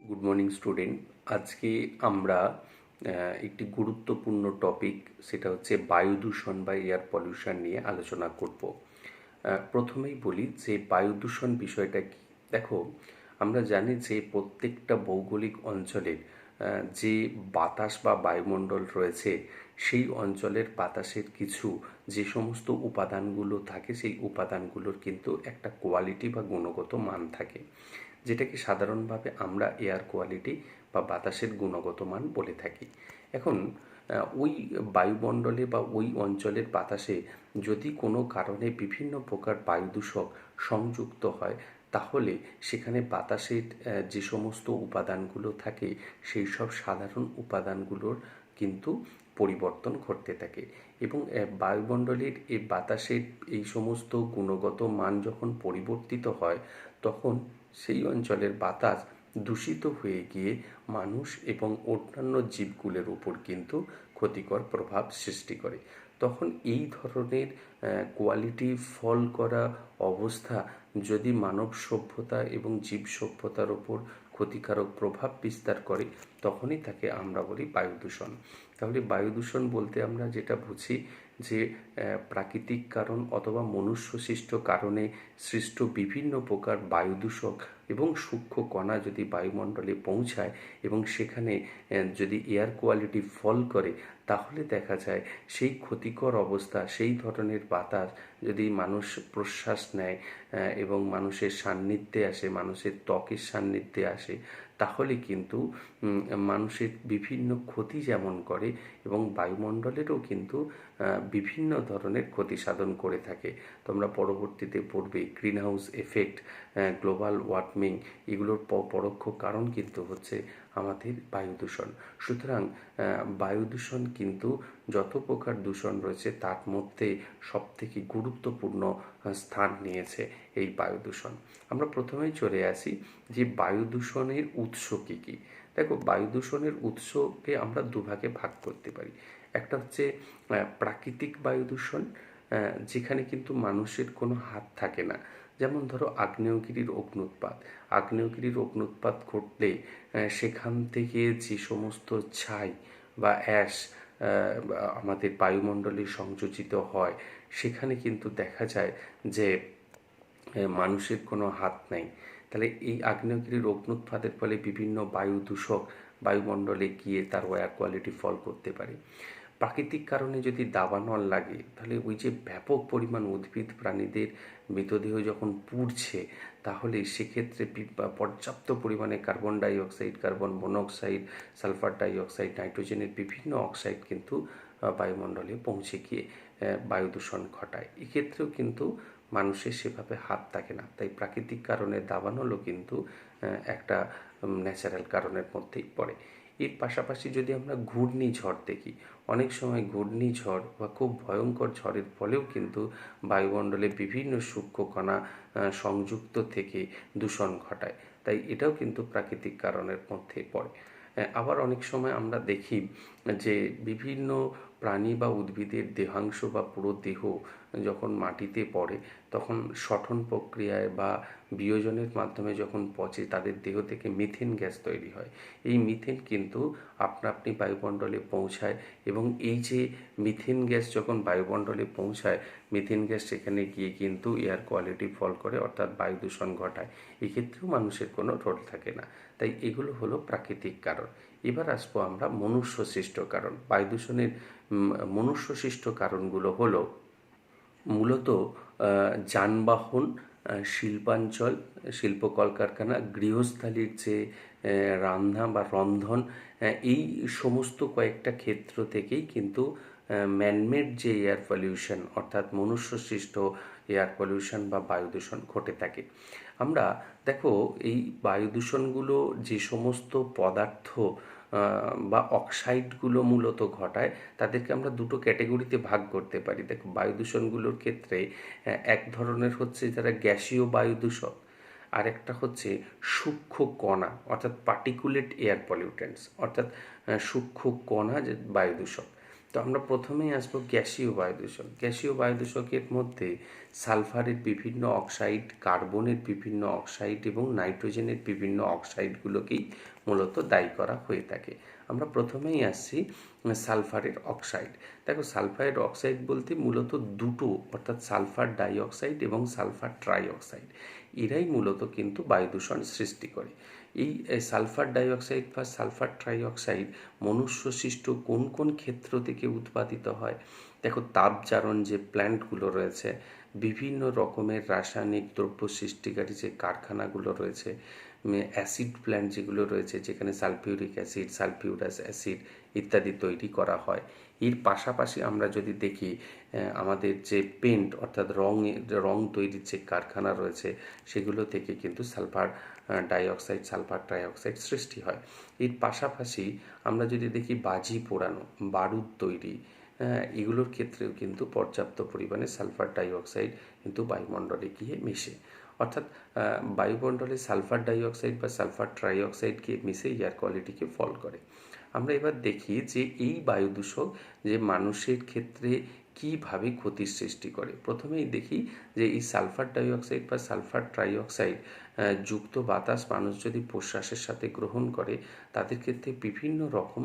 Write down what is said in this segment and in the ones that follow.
Good morning student. আজকে আমরা একটি গুরুত্বপূর্ণ টপিক, সেটা হচ্ছে বায়ু দূষণ বা এয়ার পলিউশন নিয়ে আলোচনা করব। প্রথমেই বলি যে বায়ু দূষণ বিষয়টা কি। দেখো, আমরা জানি যে প্রত্যেকটা ভৌগোলিক অঞ্চলের যে বাতাস বা বায়ুমণ্ডল রয়েছে, সেই অঞ্চলের বাতাসের কিছু যে সমস্ত উপাদানগুলো থাকে, সেই উপাদানগুলোর কিন্তু একটা কোয়ালিটি বা গুণগত মান থাকে, যেটাকে সাধারণভাবে আমরা এয়ার কোয়ালিটি বা বাতাসের গুণগত মান বলে থাকি। এখন ওই বায়ুমণ্ডলে বা ওই অঞ্চলের বাতাসে যদি কোনো কারণে বিভিন্ন প্রকার বায়ু দূষক সংযুক্ত হয়, তাহলে সেখানে বাতাসের যে সমস্ত উপাদানগুলো থাকে, সেই সব সাধারণ উপাদানগুলোর কিন্তু পরিবর্তন ঘটতে থাকে। এবং বায়ুমণ্ডলের এই বাতাসের এই সমস্ত গুণগত মান যখন পরিবর্তিত হয়, তখন সেই অঞ্চলের বাতাস দূষিত হয়ে গিয়ে মানুষ এবং অন্যান্য জীবগুলোর উপর কিন্তু ক্ষতিকর প্রভাব সৃষ্টি করে। তখন এই ধরনের কোয়ালিটি ফল করা অবস্থা যদি মানব সভ্যতা এবং জীব সভ্যতার ওপর ক্ষতিকারক প্রভাব বিস্তার করে, তখনই তাকে আমরা বলি বায়ু দূষণ। তাহলে বায়ু দূষণ বলতে আমরা যেটা বুঝি যে প্রাকৃতিক কারণ অথবা মনুষ্যসৃষ্ট কারণে সৃষ্ট বিভিন্ন প্রকার বায়ু দূষক এবং সূক্ষ্ম কণা যদি বায়ুমণ্ডলে পৌঁছায় এবং সেখানে যদি এয়ার কোয়ালিটি ফল করে, তাহলে দেখা যায় সেই ক্ষতিকর অবস্থা, সেই ধরনের বাতাস যদি মানুষ প্রশ্বাস নেয় এবং মানুষের সান্নিধ্যে আসে, মানুষের ত্বকের সান্নিধ্যে আসে, তাহলে কিন্তু মানুষের বিভিন্ন ক্ষতি যেমন করে এবং বায়ুমণ্ডলেরও কিন্তু বিভিন্ন ধরনের ক্ষতি সাধন করে থাকে। তোমরা পরবর্তীতে পড়বে green house effect, global warming, এগুলোর পরোক্ষ কারণ কিন্তু হচ্ছে আমাদের বায়ু দূষণ। সুতরাং বায়ু দূষণ কিন্তু যত প্রকার দূষণ রয়েছে, তার মধ্যে সবথেকে গুরুত্বপূর্ণ স্থান নিয়েছে এই বায়ু দূষণ। আমরা প্রথমেই চলে আসি যে বায়ু দূষণের উৎস কী কী। দেখো, বায়ু দূষণের উৎসকে আমরা দুভাগে ভাগ করতে পারি। একটা হচ্ছে প্রাকৃতিক বায়ু দূষণ, যেখানে কিন্তু মানুষের কোনো হাত থাকে না। যেমন ধরো আগ্নেয়গিরির অগ্ন্যুৎপাত। আগ্নেয়গিরির অগ্ন্যুৎপাত ঘটলে সেখান থেকে যে সমস্ত ছাই বা অ্যাশ আমাদের বায়ুমণ্ডলে সংযোজিত হয়, সেখানে কিন্তু দেখা যায় যে মানুষের কোনো হাত নেই। তাহলে এই আগ্নেয়গিরির অগ্ন্যুৎপাতের ফলে বিভিন্ন বায়ু দূষক বায়ুমণ্ডলে গিয়ে তার এয়ার কোয়ালিটি ফল করতে পারে। প্রাকৃতিক কারণে যদি দাবানল লাগে, তাহলে ওই যে ব্যাপক পরিমাণ উদ্ভিদ প্রাণীদের মৃতদেহ যখন পুড়ছে, তাহলে সেক্ষেত্রে পর্যাপ্ত পরিমাণে carbon dioxide, carbon monoxide, sulphur dioxide, নাইট্রোজেনের বিভিন্ন অক্সাইড কিন্তু বায়ুমণ্ডলে পৌঁছে গিয়ে বায়ু দূষণ ঘটায়। এক্ষেত্রেও কিন্তু মানুষের সেভাবে হাত থাকে না। তাই প্রাকৃতিক কারণে দাবানলও কিন্তু একটা ন্যাচারাল কারণের মধ্যেই পড়ে। এর পাশাপাশি যদি আমরা ঘূর্ণিঝড় দেখি, অনেক সময় ঘূর্ণিঝড় বা খুব ভয়ঙ্কর ঝড়ের ফলেও কিন্তু বায়ুমণ্ডলে বিভিন্ন সূক্ষ্ম কণা সংযুক্ত থেকে দূষণ ঘটায়। তাই এটাও কিন্তু প্রাকৃতিক কারণের মধ্যে পড়ে। আবার অনেক সময় আমরা দেখি যে বিভিন্ন প্রাণী বা উদ্ভিদের দেহাংশ বা পুরো দেহ যখন মাটিতে পড়ে, তখন শ্বসন প্রক্রিয়ায় বা বিয়োজনের মাধ্যমে যখন পচে, তাদের দেহ থেকে মিথেন গ্যাস তৈরি হয়। এই মিথেন কিন্তু আপনা আপনি বায়ুমণ্ডলে পৌঁছায় এবং এই যে মিথেন গ্যাস যখন বায়ুমণ্ডলে পৌঁছায়, মিথেন গ্যাস সেখানে গিয়ে কিন্তু এয়ার কোয়ালিটি ফল করে, অর্থাৎ বায়ু দূষণ ঘটায়। এক্ষেত্রেও মানুষের কোনো রোল থাকে না। তাই এগুলো হলো প্রাকৃতিক কারণ। এবার আসবো আমরা মনুষ্য সৃষ্ট কারণ। বায়ু দূষণের মনুষ্য সৃষ্ট কারণগুলো হলো মূলত যানবাহন, শিল্পাঞ্চল, শিল্প কলকারখানা, গৃহস্থালির যে রান্না বা রন্ধন, এই সমস্ত কয়েকটা ক্ষেত্র থেকেই কিন্তু ম্যানমেড যে এয়ার পলিউশন, অর্থাৎ মনুষ্য সৃষ্ট এয়ার পলিউশন বা বায়ু দূষণ ঘটে থাকে। আমরা দেখো, এই বায়ু দূষণগুলো যে সমস্ত পদার্থ বা অক্সাইডগুলো মূলত ঘটায়, তাদেরকে আমরা দুটো ক্যাটেগরিতে ভাগ করতে পারি। দেখো, বায়ু দূষণগুলোর ক্ষেত্রে এক ধরনের হচ্ছে যারা গ্যাসীয় বায়ু দূষক, আর একটা হচ্ছে সূক্ষ্ম কণা, অর্থাৎ পার্টিকুলেট এয়ার পলিউটেন্টস, অর্থাৎ সূক্ষ্ম কণা যে বায়ু দূষক। তো আমরা প্রথমেই আসবো গ্যাসীয় বায়ুদূষণ। গ্যাসীয় বায়ুদূষকের মধ্যে সালফারের বিভিন্ন অক্সাইড, কার্বনের বিভিন্ন অক্সাইড এবং নাইট্রোজেনের বিভিন্ন অক্সাইডগুলোকেই মূলত দায়ী করা হয়ে থাকে। আমরা প্রথমেই আসছি সালফারের অক্সাইড। দেখো, সালফারের অক্সাইড বলতে মূলত দুটো, অর্থাৎ সালফার ডাইঅক্সাইড এবং সালফার ট্রাইঅক্সাইড, এরাই মূলত কিন্তু বায়ুদূষণ সৃষ্টি করে। এই সালফার ডাইঅক্সাইড বা সালফার ট্রাইঅক্সাইড মনুষ্য সৃষ্ট কোন কোন ক্ষেত্র থেকে উৎপাদিত হয়? দেখো, তাপজারণ যে প্ল্যান্টগুলো রয়েছে, বিভিন্ন রকমের রাসায়নিক দ্রব্য সৃষ্টিকারী যে কারখানাগুলো রয়েছে, অ্যাসিড প্ল্যান্ট যেগুলো রয়েছে, যেখানে সালফিউরিক অ্যাসিড, সালফিউরাস অ্যাসিড ইত্যাদি তৈরি করা হয়। এর পাশাপাশি আমরা যদি দেখি, আমাদের যে পেন্ট অর্থাৎ রং তৈরির যে কারখানা রয়েছে, সেগুলো থেকে কিন্তু সালফার ডাইঅক্সাইড, সালফার ট্রাইঅক্সাইড সৃষ্টি হয়। এর পাশাপাশি আমরা যদি দেখি বাজি পোড়ানো, বারুদ তৈরি, এগুলোর ক্ষেত্রেও কিন্তু পর্যাপ্ত পরিমাণে সালফার ডাইঅক্সাইড কিন্তু বায়ুমণ্ডলে গিয়ে মেশে। অর্থাৎ বায়ুমণ্ডলে সালফার ডাইঅক্সাইড বা সালফার ট্রাইঅক্সাইড গিয়ে মিশে এয়ার কোয়ালিটিকে ফল করে। আমরা এবার দেখি যে এই বায়ু দূষক যে মানুষের ক্ষেত্রে কীভাবে ক্ষতির সৃষ্টি করে। প্রথমেই দেখি যে এই সালফার ডাইঅক্সাইড বা সালফার ট্রাইঅক্সাইড যুক্ত বাতাস মানুষ যদি প্রশ্বাসের সাথে গ্রহণ করে, তাদের ক্ষেত্রে বিভিন্ন রকম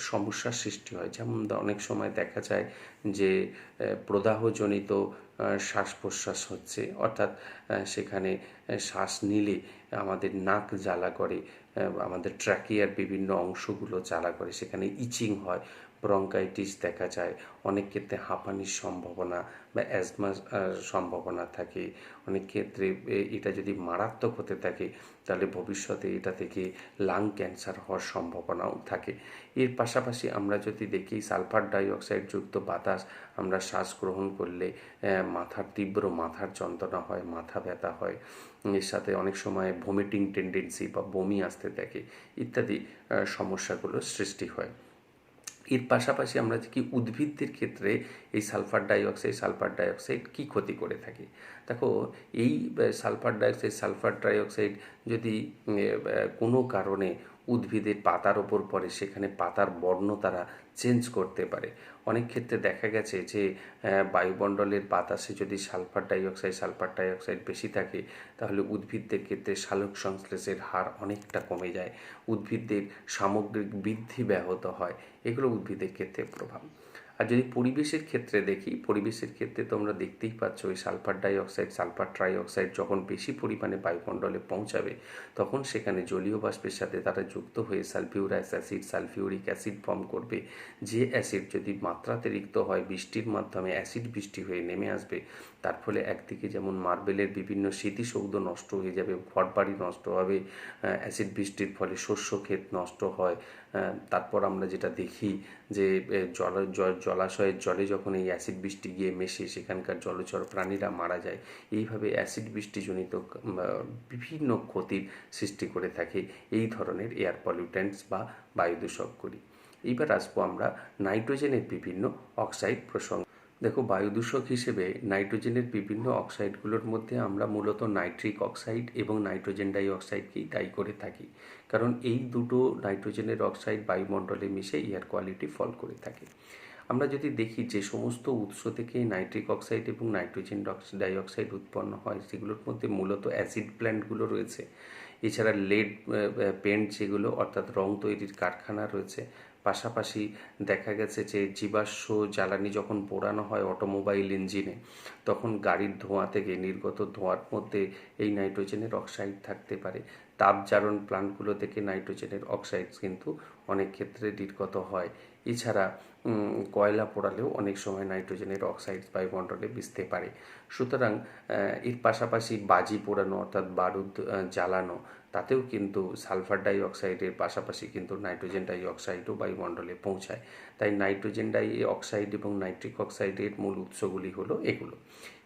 সমস্যার সৃষ্টি হয়। যেমন অনেক সময় দেখা যায় যে প্রদাহজনিত শ্বাস প্রশ্বাস হচ্ছে, অর্থাৎ সেখানে শ্বাস নিলে আমাদের নাক জ্বালা করে, আমাদের ট্র্যাকিয়ার বিভিন্ন অংশগুলো জ্বালা করে, সেখানে ইচিং হয়, ব্রঙ্কাইটিস দেখা যায়, অনেক ক্ষেত্রে হাঁপানির সম্ভাবনা বা অ্যাজমার সম্ভাবনা থাকে। অনেক ক্ষেত্রে এটা যদি মারাত্মক হতে থাকে, তাহলে ভবিষ্যতে এটা থেকে লাং ক্যান্সার হওয়ার সম্ভাবনাও থাকে। এর পাশাপাশি আমরা যদি দেখি সালফার ডাইঅক্সাইড যুক্ত বাতাস আমরা শ্বাস গ্রহণ করলে তীব্র মাথার যন্ত্রণা হয়, মাথা ব্যথা হয়, এর সাথে অনেক সময় ভমিটিং টেন্ডেন্সি বা বমি আসতে থাকে ইত্যাদি সমস্যাগুলো সৃষ্টি হয়। এর পাশাপাশি আমরা দেখি উদ্ভিদদের ক্ষেত্রে এই সালফার ডাইঅক্সাইড কী ক্ষতি করে থাকে। দেখো, এই সালফার ডাইঅক্সাইড যদি কোনো কারণে উদ্ভিদের পাতার ওপর পড়ে, সেখানে পাতার বর্ণ তারা চেঞ্জ করতে পারে। অনেক ক্ষেত্রে দেখা গেছে যে বায়ুমণ্ডলের বাতাসে যদি সালফার ডাইঅক্সাইড বেশি থাকে, তাহলে উদ্ভিদদের ক্ষেত্রে সালোক সংশ্লেষের হার অনেকটা কমে যায়, উদ্ভিদদের সামগ্রিক বৃদ্ধি ব্যাহত হয়। এগুলো উদ্ভিদের ক্ষেত্রে প্রভাব। আর যদি পরিবেশের ক্ষেত্রে দেখি, পরিবেশের ক্ষেত্রে তোমরা দেখতেই পাচ্ছ ওই সালফার ডাইঅক্সাইড, সালফার ট্রাইঅক্সাইড যখন বেশি পরিমাণে বায়ুমণ্ডলে পৌঁছাবে, তখন সেখানে জলীয় বাষ্পের সাথে তারা যুক্ত হয়ে sulphurous acid, sulphuric acid form করবে। যে অ্যাসিড যদি মাত্রাতিরিক্ত হয়, বৃষ্টির মাধ্যমে অ্যাসিড বৃষ্টি হয়ে নেমে আসবে, তার ফলে একদিকে যেমন মার্বেলের বিভিন্ন স্মৃতিসৌধ নষ্ট হয়ে যাবে, ঘরবাড়ি নষ্ট হবে, অ্যাসিড বৃষ্টির ফলে শস্য ক্ষেত নষ্ট হয়। তারপর আমরা যেটা দেখি যে জলাশয়ের জলে যখন এই অ্যাসিড বৃষ্টি গিয়ে মেশে, সেখানকার জলচর প্রাণীরা মারা যায়। এইভাবে অ্যাসিড বৃষ্টিজনিত বিভিন্ন ক্ষতির সৃষ্টি করে থাকে এই ধরনের এয়ার পলিউট্যান্টস বা বায়ু দূষকগুলি। এইবার আসবো আমরা নাইট্রোজেনের বিভিন্ন অক্সাইড প্রসঙ্গে। দেখো, বায়ুদূষক হিসেবে নাইট্রোজেনের বিভিন্ন অক্সাইডগুলোর মধ্যে আমরা মূলত নাইট্রিক অক্সাইড এবং নাইট্রোজেন ডাই অক্সাইডকেই দায়ী করে থাকি, কারণ এই দুটো নাইট্রোজেনের অক্সাইড বায়ুমণ্ডলে মিশে এয়ার কোয়ালিটি ফল করে থাকে। আমরা যদি দেখি যে সমস্ত উৎস থেকে নাইট্রিক অক্সাইড এবং নাইট্রোজেন ডাই অক্সাইড উৎপন্ন হয়, সেগুলোর মধ্যে মূলত অ্যাসিড প্ল্যান্টগুলো রয়েছে। এছাড়া লেড পেন্ট যেগুলো, অর্থাৎ রং তৈরির কারখানা রয়েছে। পাশাপাশি দেখা গেছে যে জীবাশ্ম জ্বালানি যখন পোড়ানো হয় অটোমোবাইল ইঞ্জিনে, তখন গাড়ির ধোঁয়া থেকে নির্গত ধোঁয়ার মধ্যে এই নাইট্রোজেনের অক্সাইড থাকতে পারে। তাপজারণ প্লান্টগুলো থেকে নাইট্রোজেনের অক্সাইড কিন্তু অনেক ক্ষেত্রে নির্গত হয়। এছাড়া কয়লা পোড়ালেও অনেক সময় নাইট্রোজেনের অক্সাইড বায়ুমণ্ডলে মিশতে পারে। সুতরাং এর পাশাপাশি বাজি পোড়ানো, অর্থাৎ বারুদ জ্বালানো, তাতেও কিন্তু সালফার ডাই অক্সাইডের পাশাপাশি কিন্তু নাইট্রোজেন ডাই অক্সাইডও বায়ুমণ্ডলে পৌঁছায়। তাই নাইট্রোজেন ডাই অক্সাইড এবং নাইট্রিক অক্সাইডের মূল উৎসগুলি হলো এগুলো।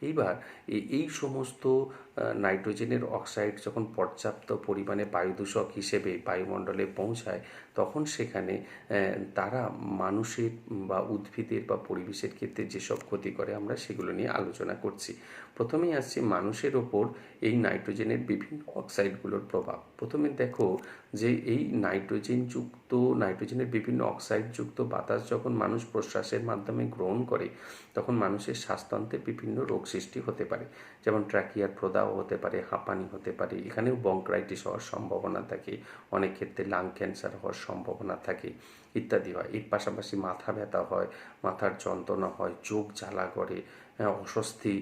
এইবার এই সমস্ত নাইট্রোজেনের অক্সাইড যখন পর্যাপ্ত পরিমাণে বায়ুদূষক হিসেবে বায়ুমণ্ডলে পৌঁছায়, তখন সেখানে তারা মানুষের বা উদ্ভিদের বা পরিবেশের ক্ষেত্রে যেসব ক্ষতি করে, আমরা সেগুলো নিয়ে আলোচনা করছি। প্রথমেই আসছে মানুষের ওপর এই নাইট্রোজেনের বিভিন্ন অক্সাইডগুলোর প্রভাব। প্রথমে দেখো যে এই নাইট্রোজেনের বিভিন্ন অক্সাইডযুক্ত বাতাস যখন মানুষ প্রশ্বাসের মাধ্যমে গ্রহণ করে, তখন মানুষের শ্বাসতন্ত্রে বিভিন্ন রোগ সৃষ্টি হতে পারে, যেমন ট্র্যাকিয়ার প্রদাহ হতে পারে, হাঁপানি হতে পারে, এখানেও বঙ্ক্রাইটিস হওয়ার সম্ভাবনা থাকে, অনেক ক্ষেত্রে লাং ক্যান্সার হওয়ার সম্ভাবনা থাকে ইত্যাদি হয়। এর পাশাপাশি মাথা ব্যথা হয়, মাথার যন্ত্রণা হয়, চোখ জ্বালা করে, অস্বস্তি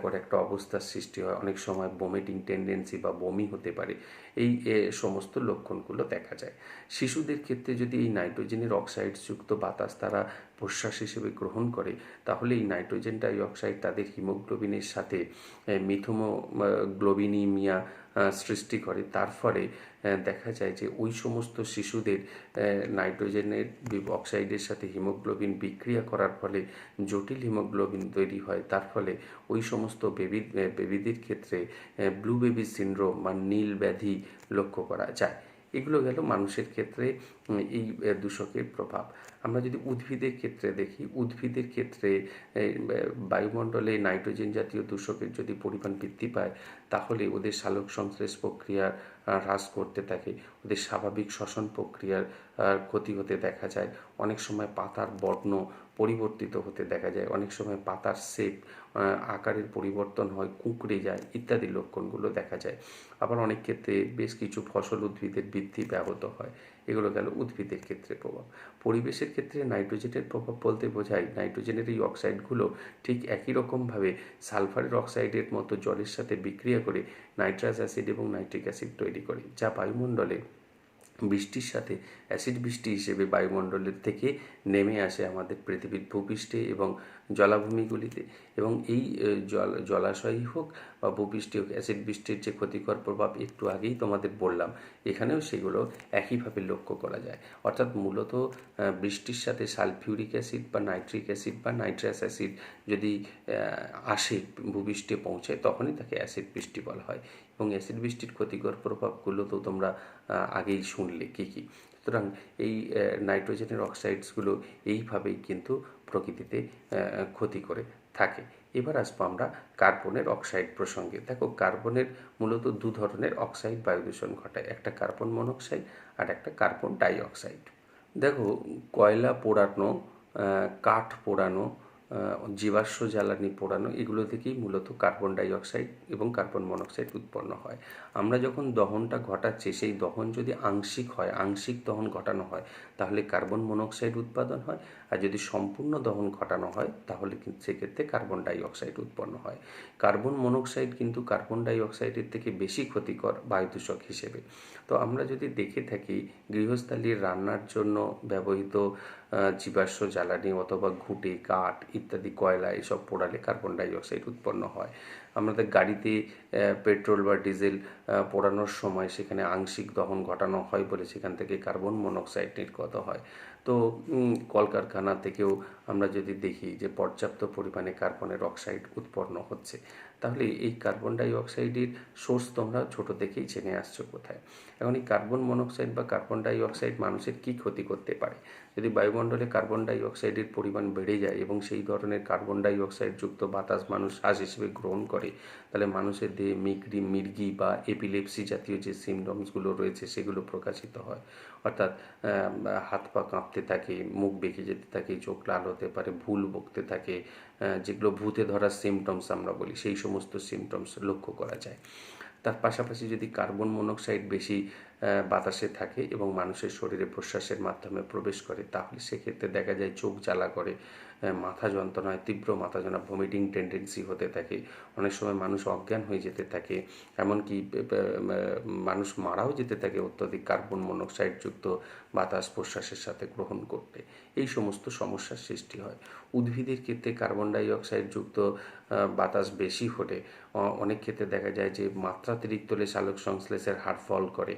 করে একটা অবস্থার সৃষ্টি হয়, অনেক সময় ভমিটিং টেন্ডেন্সি বা বমি হতে পারে। এই সমস্ত লক্ষণগুলো দেখা যায়। শিশুদের ক্ষেত্রে যদি এই নাইট্রোজেনের অক্সাইডযুক্ত বাতাস তারা প্রশ্বাস হিসেবে গ্রহণ করে, তাহলে এই নাইট্রোজেন ডাই অক্সাইড তাদের হিমোগ্লোবিনের সাথে মিথোমোগ্লোবিনিমিয়া সৃষ্টি করে। তার ফলে দেখা যায় যে ওই সমস্ত শিশুদের নাইট্রোজেনের অক্সাইডের সাথে হিমোগ্লোবিন বিক্রিয়া করার ফলে জটিল হিমোগ্লোবিন তৈরি হয়। তার ফলে ওই সমস্ত বেবিদের ক্ষেত্রে ব্লু বেবি সিনড্রোম বা নীল ব্যাধি লক্ষ্য করা যায়। এগুলো গেল মানুষের ক্ষেত্রে এই দূষকের প্রভাব। আমরা যদি উদ্ভিদের ক্ষেত্রে দেখি, উদ্ভিদের ক্ষেত্রে বায়ুমণ্ডলে নাইট্রোজেন জাতীয় দূষকের যদি পরিমাণ বৃদ্ধি পায়, তাহলে ওদের সালোক সংশ্লেষ প্রক্রিয়া হ্রাস করতে থাকে, ওদের স্বাভাবিক শ্বসন প্রক্রিয়ার ক্ষতি হতে দেখা যায়। অনেক সময় পাতার বর্ণ পরিবর্তিত হতে দেখা যায়, অনেক সময় পাতার শেপ আকারের পরিবর্তন হয়, কুঁকড়ে যায় ইত্যাদি লক্ষণগুলো দেখা যায়। আবার অনেক ক্ষেত্রে বেশ কিছু ফসল উদ্ভিদের বৃদ্ধি ব্যাহত হয়। এগুলো গেল উদ্ভিদের ক্ষেত্রে প্রভাব। পরিবেশের ক্ষেত্রে নাইট্রোজেনের প্রভাব বলতে বোঝায় নাইট্রোজেনের এই অক্সাইডগুলো ঠিক একই রকমভাবে সালফারের অক্সাইডের মতো জলের সাথে বিক্রিয়া করে নাইট্রাস অ্যাসিড এবং নাইট্রিক অ্যাসিড তৈরি করে, যা বায়ুমণ্ডলে বৃষ্টির সাথে অ্যাসিড বৃষ্টি হিসেবে বায়ুমণ্ডলের থেকে নেমে আসে আমাদের পৃথিবীর ভূপৃষ্ঠে এবং জলাভূমিগুলিতে। এবং এই জলাশয়ই হোক বা ভূপৃষ্ঠে হোক, অ্যাসিড বৃষ্টির যে ক্ষতিকর প্রভাব একটু আগেই তোমাদের বললাম, এখানেও সেগুলো একইভাবে লক্ষ্য করা যায়। অর্থাৎ মূলত বৃষ্টির সাথে সালফিউরিক অ্যাসিড বা নাইট্রিক অ্যাসিড বা নাইট্রাস অ্যাসিড যদি আসে, ভূপৃষ্ঠে পৌঁছায়, তখনই তাকে অ্যাসিড বৃষ্টি বলা হয়। এবং অ্যাসিড বৃষ্টির ক্ষতিকর প্রভাবগুলো তো তোমরা আগেই শুনলে কী কী। সুতরাং এই নাইট্রোজেনের অক্সাইডসগুলো এইভাবেই কিন্তু প্রকৃতিতে ক্ষতি করে থাকে। এবার আসবো আমরা কার্বনের অক্সাইড প্রসঙ্গে। দেখো, কার্বনের মূলত দু ধরনের অক্সাইড বায়ু দূষণ ঘটায়, একটা কার্বন মনোক্সাইড আর একটা কার্বন ডাই অক্সাইড। দেখো, কয়লা পোড়ানো, কাঠ পোড়ানো, জীবাশ্ম জ্বালানি পোড়ানো, এগুলো থেকেই মূলত কার্বন ডাই অক্সাইড এবং কার্বন মনোক্সাইড উৎপন্ন হয়। আমরা যখন দহনটা ঘটাচ্ছি, সেই দহন যদি আংশিক হয়, আংশিক দহন ঘটানো হয়, তাহলে কার্বন মনোক্সাইড উৎপাদন হয়। আর যদি সম্পূর্ণ দহন ঘটানো হয়, তাহলে কিন্তু সেক্ষেত্রে কার্বন ডাই অক্সাইড উৎপন্ন হয়। কার্বন মনোক্সাইড কিন্তু কার্বন ডাই অক্সাইডের থেকে বেশি ক্ষতিকর বায়ু দূষক হিসেবে। তো আমরা যদি দেখে থাকি, গৃহস্থালির রান্নার জন্য ব্যবহৃত জীবাশ্ম জ্বালানি অথবা ঘুঁটে, কাঠ ইত্যাদি, কয়লা এসব পোড়ালে কার্বন ডাই অক্সাইড উৎপন্ন হয়। আমাদের গাড়িতে পেট্রোল বা ডিজেল পোড়ানোর সময় সেখানে আংশিক দহন ঘটানো হয় বলে সেখান থেকে কার্বন মনোক্সাইড নির্গত হয়। তো কলকারখানা থেকেও আমরা যদি দেখি যে পর্যাপ্ত পরিমাণে কার্বনের অক্সাইড উৎপন্ন হচ্ছে, তাহলে এই কার্বন ডাই অক্সাইডের সোর্স তোমরা ছোটো থেকেই জেনে আসছো কোথায়। এখন এই কার্বন মনোক্সাইড বা কার্বন ডাই অক্সাইড মানুষের কী ক্ষতি করতে পারে? যদি বায়ুমণ্ডলে কার্বন ডাই অক্সাইডের পরিমাণ বেড়ে যায় এবং সেই ধরনের কার্বন ডাই অক্সাইডযুক্ত বাতাস মানুষ শ্বাস হিসেবে গ্রহণ করে, তাহলে মানুষের দেহে মির্গি বা এপিলেপসি জাতীয় যে সিমটমসগুলো রয়েছে সেগুলো প্রকাশিত হয়। অর্থাৎ হাত পা কাঁপতে থাকে, মুখ বেঁকে যেতে থাকে, চোখ লাল হতে পারে, ভুল বকতে থাকে, যেগুলো ভূতে ধরার সিমটমস আমরা বলি, সেই সমস্ত সিমটমস লক্ষ্য করা যায়। তার পাশাপাশি যদি কার্বন মনোক্সাইড বেশি বাতাসে থাকে এবং মানুষের শরীরে প্রশ্বাসের মাধ্যমে প্রবেশ করে, তাহলে সেক্ষেত্রে দেখা যায় চোখ জ্বালা করে, মাথা যন্ত্রণা হয়, তীব্র মাথা যন্ত্রণা, ভমিটিং টেন্ডেন্সি হতে থাকে, অনেক সময় মানুষ অজ্ঞান হয়ে যেতে থাকে, এমনকি মানুষ মারাও যেতে থাকে অত্যধিক কার্বন মনোক্সাইডযুক্ত বাতাস প্রশ্বাসের সাথে গ্রহণ করতে। এই সমস্ত সমস্যার সৃষ্টি হয়। উদ্ভিদের ক্ষেত্রে কার্বন ডাই অক্সাইডযুক্ত বাতাস বেশি হলে অনেক ক্ষেত্রে দেখা যায় যে মাত্রাতিরিক্ত হলে সালোক সংশ্লেষের হার ফল করে।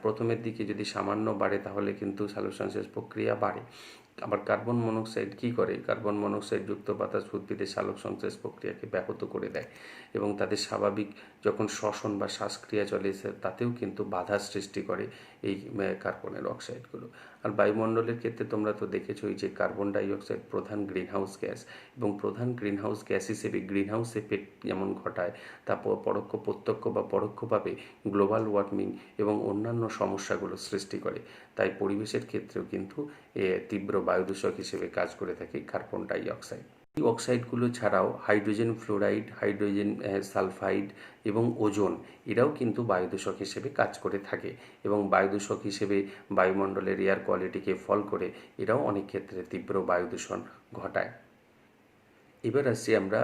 প্রথমের দিকে যদি সামান্য বাড়ে, তাহলে কিন্তু সালোক সংশ্লেষ প্রক্রিয়া বাড়ে। আবার কার্বন মনোক্সাইড কী করে? কার্বন মনোক্সাইডযুক্ত বাতাস উদ্ভিদের সালোক সংশ্লেষ প্রক্রিয়াকে ব্যাহত করে দেয় এবং তাদের স্বাভাবিক যখন শ্বসন বা শ্বাসক্রিয়া চলে, তাতেও কিন্তু বাধার সৃষ্টি করে এই কার্বনের অক্সাইডগুলো। আর বায়ুমণ্ডলের ক্ষেত্রে তোমরা তো দেখেছোই যে কার্বন ডাইঅক্সাইড প্রধান গ্রিনহাউস গ্যাস, এবং প্রধান গ্রিনহাউস গ্যাস হিসেবে গ্রিনহাউস এফেক্ট যেমন ঘটায়, তা প্রত্যক্ষ বা পরোক্ষভাবে গ্লোবাল ওয়ার্মিং এবং অন্যান্য সমস্যাগুলো সৃষ্টি করে। তাই পরিবেশের ক্ষেত্রেও কিন্তু তীব্র বায়ুদূষক হিসেবে কাজ করে থাকে কার্বন ডাইঅক্সাইড। এই অক্সাইডগুলো ছাড়াও হাইড্রোজেন ফ্লোরাইড, হাইড্রোজেন সালফাইড এবং ওজোন, এরাও কিন্তু বায়ুদূষক হিসেবে কাজ করে থাকে, এবং বায়ুদূষক হিসেবে বায়ুমণ্ডলের এয়ার কোয়ালিটিকে ফল করে এরাও অনেক ক্ষেত্রে তীব্র বায়ুদূষণ ঘটায়। এবার আসছি আমরা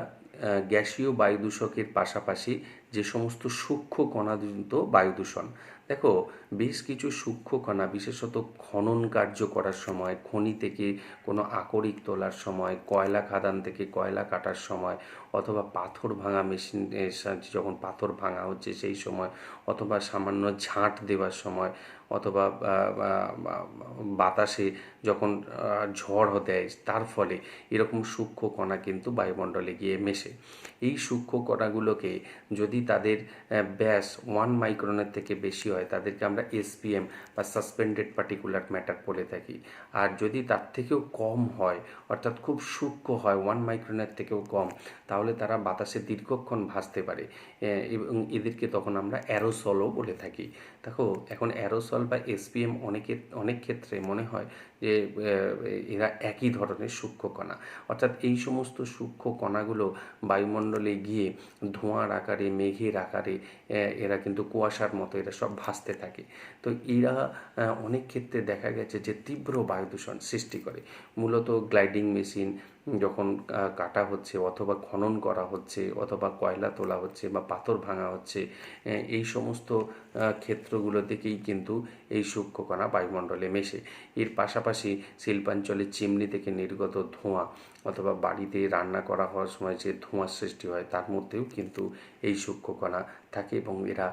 গ্যাসীয় বায়ুদূষকের পাশাপাশি যে সমস্ত সূক্ষ্ম কণাযুক্ত বায়ুদূষণ। দেখো, বেশ কিছু সূক্ষ্ম কণা, বিশেষত খনন কার্য করার সময়, খনি থেকে কোনো আকরিক তোলার সময়, কয়লা খাদান থেকে কয়লা কাটার সময়, অথবা পাথর ভাঙা মেশিনের সাহায্যে যখন পাথর ভাঙা হচ্ছে সেই সময়, অথবা সামান্য ঝাঁট দেওয়ার সময়, অথবা বাতাসে যখন ঝড় দেয় তার ফলে এরকম সূক্ষ্ম কণা কিন্তু বায়ুমণ্ডলে গিয়ে মেশে। এই সূক্ষ্ম কণাগুলোকে যদি তাদের ব্যাস 1 মাইক্রনের থেকে বেশি হয়, তাদেরকে আমরা এসপিএম বা সাসপেন্ডেড পার্টিকুলার ম্যাটার বলে থাকি। আর যদি তার থেকেও কম হয়, অর্থাৎ খুব সূক্ষ্ম হয়, 1 মাইক্রনের থেকেও কম, তাহলে তারা বাতাসে দীর্ঘক্ষণ ভাসতে পারে, এবং এদেরকে তখন আমরা অ্যারোসলও বলে থাকি। দেখো, এখন অ্যারোসল বা এসপিএম অনেক ক্ষেত্রে মনে হয় যে এরা একই ধরনের সূক্ষ্ম কণা, অর্থাৎ এই সমস্ত সূক্ষ্ম কণাগুলো বায়ুমণ্ডলে গিয়ে ধোঁয়ার আকারে, মেঘের আকারে, এরা কিন্তু কুয়াশার মতো এরা সব ভাসতে থাকে। তো এরা অনেক ক্ষেত্রে দেখা গেছে যে তীব্র বায়ুদূষণ সৃষ্টি করে। মূলত গ্লাইডিং মেশিন যখন কাটা হচ্ছে, অথবা খনন করা হচ্ছে, অথবা কয়লা তোলা হচ্ছে, বা পাথর ভাঙা হচ্ছে, এই সমস্ত ক্ষেত্রগুলো থেকেই কিন্তু এই সূক্ষ্ম কণা বায়ুমণ্ডলে মেশে। এর পাশাপাশি শিল্পাঞ্চলের চিমনি থেকে নির্গত ধোঁয়া, অথবা বাড়িতে রান্না করা হওয়ার সময় যে ধোঁয়ার সৃষ্টি হয়, তার মধ্যেও কিন্তু এই সূক্ষ্ম কণা থাকে, এবং এরা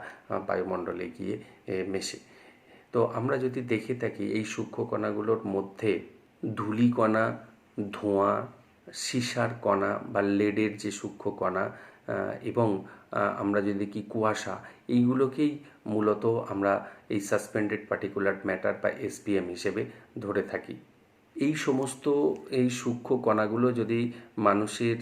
বায়ুমণ্ডলে গিয়ে মেশে। তো আমরা যদি দেখে থাকি, এই সূক্ষ্ম কণাগুলোর মধ্যে ধূলিকণা, ধোঁয়া, সীসার কণা বা লেডের যে সূক্ষ্ম কণা, এবং আমরা যদি দেখি কুয়াশা, এইগুলোকেই মূলত আমরা এই সাসপেন্ডেড পার্টিকুলার ম্যাটার বা এসপিএম হিসেবে ধরে থাকি। এই সূক্ষ্ম কণাগুলো যদি মানুষের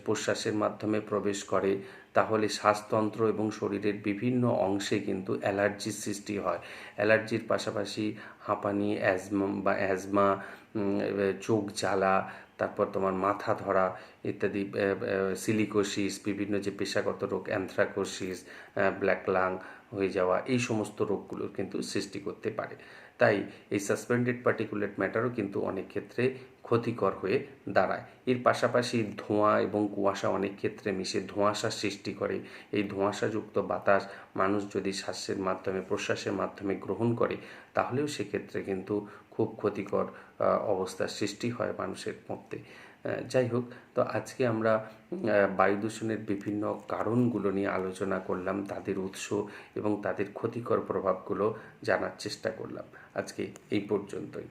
প্রশ্বাসের মাধ্যমে প্রবেশ করে, তাহলে শ্বাসতন্ত্র এবং শরীরের বিভিন্ন অংশে কিন্তু অ্যালার্জির সৃষ্টি হয়। অ্যালার্জির পাশাপাশি হাঁপানি, অ্যাজমা, চোখ জ্বালা, তারপর তোমার মাথা ধরা ইত্যাদি, সিলিকোসিস, বিভিন্ন যে পেশাগত রোগ, অ্যানথ্রাকোসিস, ব্ল্যাক লাং হয়ে যাওয়া, এই সমস্ত রোগগুলোর কিন্তু সৃষ্টি করতে পারে। তাই এই সাসপেন্ডেড পার্টিকুলেট ম্যাটারও কিন্তু অনেক ক্ষেত্রে ক্ষতিকর হয়ে দাঁড়ায়। এর পাশাপাশি ধোঁয়া এবং কুয়াশা অনেক ক্ষেত্রে মিশে ধোঁয়াশার সৃষ্টি করে। এই ধোঁয়াশাযুক্ত বাতাস মানুষ যদি শ্বাসের মাধ্যমে, প্রশ্বাসের মাধ্যমে গ্রহণ করে, তাহলেও সেক্ষেত্রে কিন্তু খুব ক্ষতিকর অবস্থার সৃষ্টি হয় মানুষের মধ্যে। যাই হোক, তো আজকে আমরা বায়ু দূষণের বিভিন্ন কারণগুলো নিয়ে আলোচনা করলাম, তাদের উৎস এবং তাদের ক্ষতিকর প্রভাবগুলো জানার চেষ্টা করলাম। আজকে এই পর্যন্তই।